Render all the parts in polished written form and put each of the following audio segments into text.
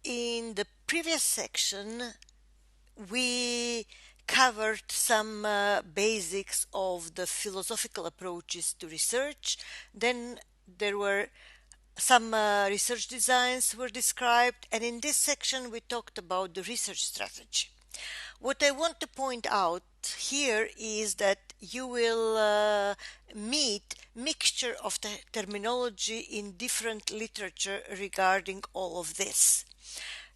in the previous section, we covered some basics of the philosophical approaches to research. Then there were some research designs were described, and in this section we talked about the research strategy. What I want to point out here is that you will meet mixture of the terminology in different literature regarding all of this.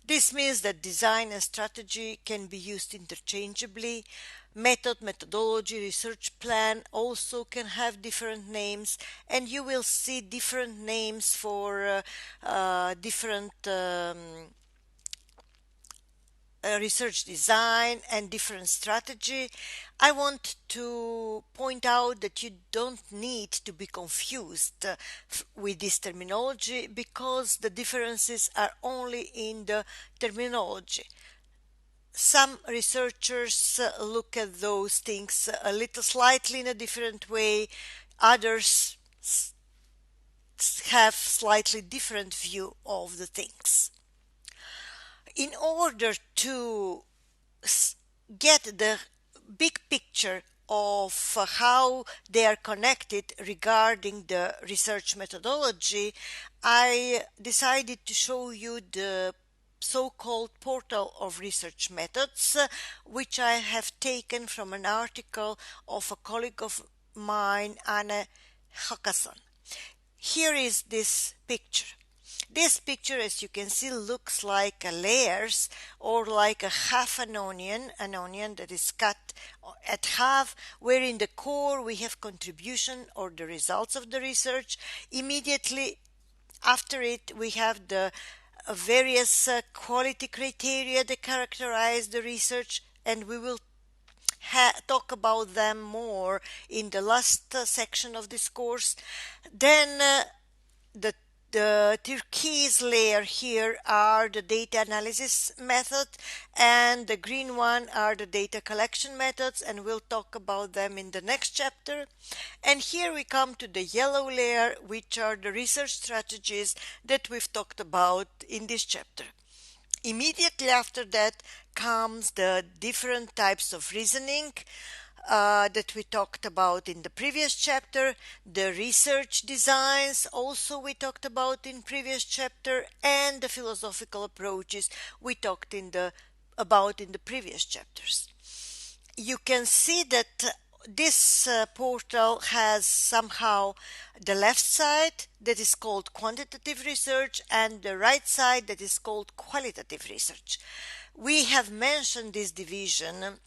This means that design and strategy can be used interchangeably. Method, methodology, research plan also can have different names, and you will see different names for different research design and different strategy. I want to point out that you don't need to be confused with this terminology, because the differences are only in the terminology. Some researchers look at those things a little slightly in a different way. Others have slightly different view of the things. In order to get the big picture of how they are connected regarding the research methodology, I decided to show you the so-called portal of research methods, which I have taken from an article of a colleague of mine, Anne Hakason. Here is this picture. This picture, as you can see, looks like a layers, or like a half an onion that is cut at half, where in the core we have contribution or the results of the research. Immediately after it, we have the various quality criteria that characterize the research, and we will talk about them more in the last section of this course. Then the turquoise layer here are the data analysis method, and the green one are the data collection methods, and we'll talk about them in the next chapter. And here we come to the yellow layer, which are the research strategies that we've talked about in this chapter. Immediately after that comes the different types of reasoning that we talked about in the previous chapter. The research designs also we talked about in previous chapter, and the philosophical approaches we talked about in the previous chapters. You can see that this portal has somehow the left side that is called quantitative research and the right side that is called qualitative research. We have mentioned this division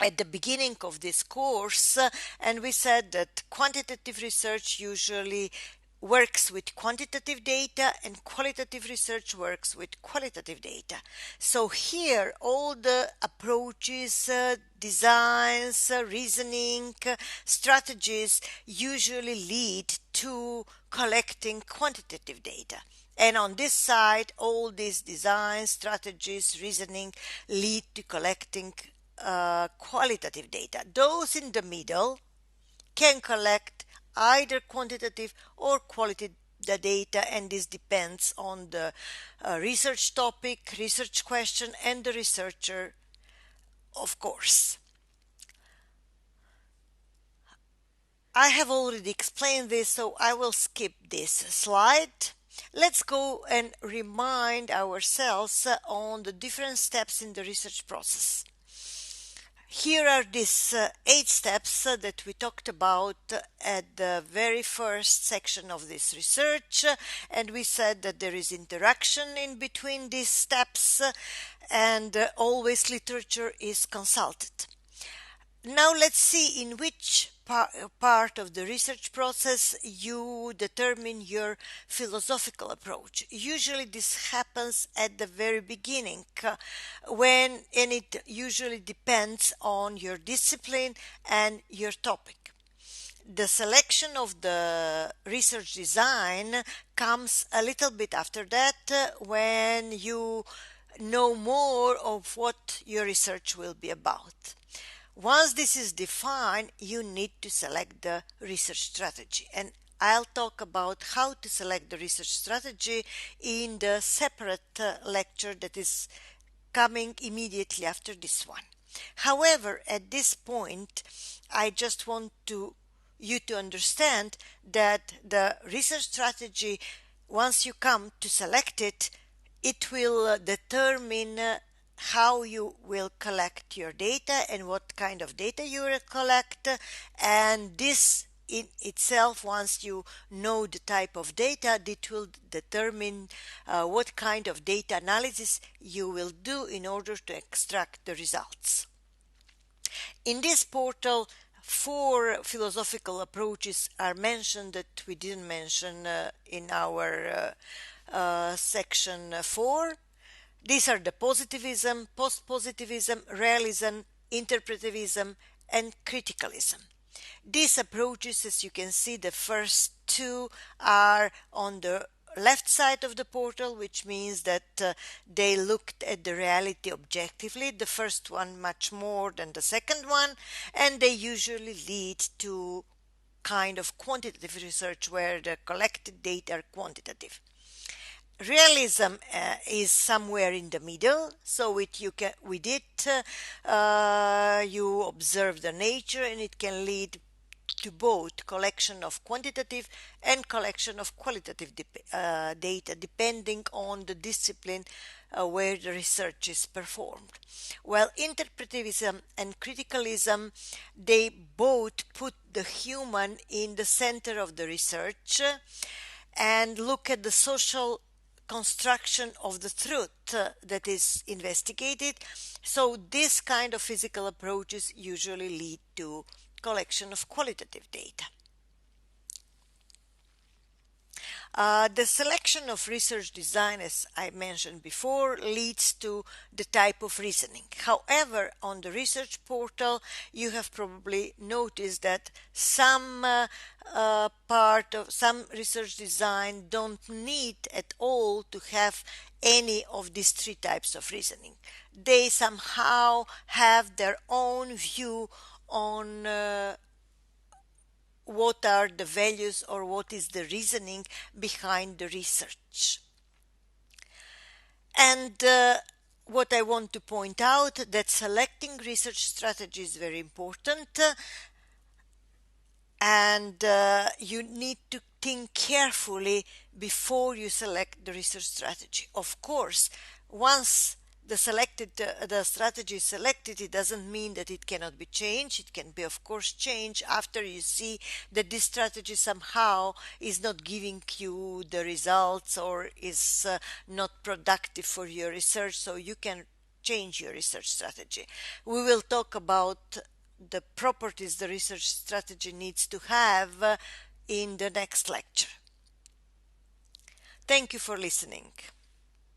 at the beginning of this course, and we said that quantitative research usually works with quantitative data and qualitative research works with qualitative data. So here all the approaches, designs, reasoning, strategies usually lead to collecting quantitative data. And on this side, all these designs, strategies, reasoning lead to collecting qualitative data. Those in the middle can collect either quantitative or qualitative data, and this depends on the research topic, research question, and the researcher, of course. I have already explained this, so I will skip this slide. Let's go and remind ourselves on the different steps in the research process. Here are these 8 steps that we talked about at the very first section of this research, and we said that there is interaction in between these steps, and always literature is consulted. Now let's see in which part of the research process you determine your philosophical approach. Usually this happens at the very beginning, and it usually depends on your discipline and your topic. The selection of the research design comes a little bit after that, when you know more of what your research will be about. Once this is defined, you need to select the research strategy. And I'll talk about how to select the research strategy in the separate lecture that is coming immediately after this one. However, at this point, I just want you to understand that the research strategy, once you come to select it, it will determine how you will collect your data and what kind of data you will collect. And this in itself, once you know the type of data, it will determine what kind of data analysis you will do in order to extract the results. In this portal, four philosophical approaches are mentioned that we didn't mention in our section 4. These are the positivism, post-positivism, realism, interpretivism, and criticalism. These approaches, as you can see, the first two are on the left side of the portal, which means that they looked at the reality objectively, the first one much more than the second one, and they usually lead to kind of quantitative research where the collected data are quantitative. Realism is somewhere in the middle, so with it you observe the nature, and it can lead to both collection of quantitative and collection of qualitative data, depending on the discipline where the research is performed. While interpretivism and criticalism, they both put the human in the center of the research and look at the social construction of the truth that is investigated. So this kind of physical approaches usually lead to collection of qualitative data. The selection of research design, as I mentioned before, leads to the type of reasoning. However, on the research portal, you have probably noticed that some part of some research design don't need at all to have any of these three types of reasoning. They somehow have their own view on what are the values or what is the reasoning behind the research. And what I want to point out that selecting research strategy is very important, and you need to think carefully before you select the research strategy. Of course, once the strategy is selected, it doesn't mean that it cannot be changed. It can be, of course, changed after you see that this strategy somehow is not giving you the results or is not productive for your research, so you can change your research strategy. We will talk about the properties the research strategy needs to have in the next lecture. Thank you for listening.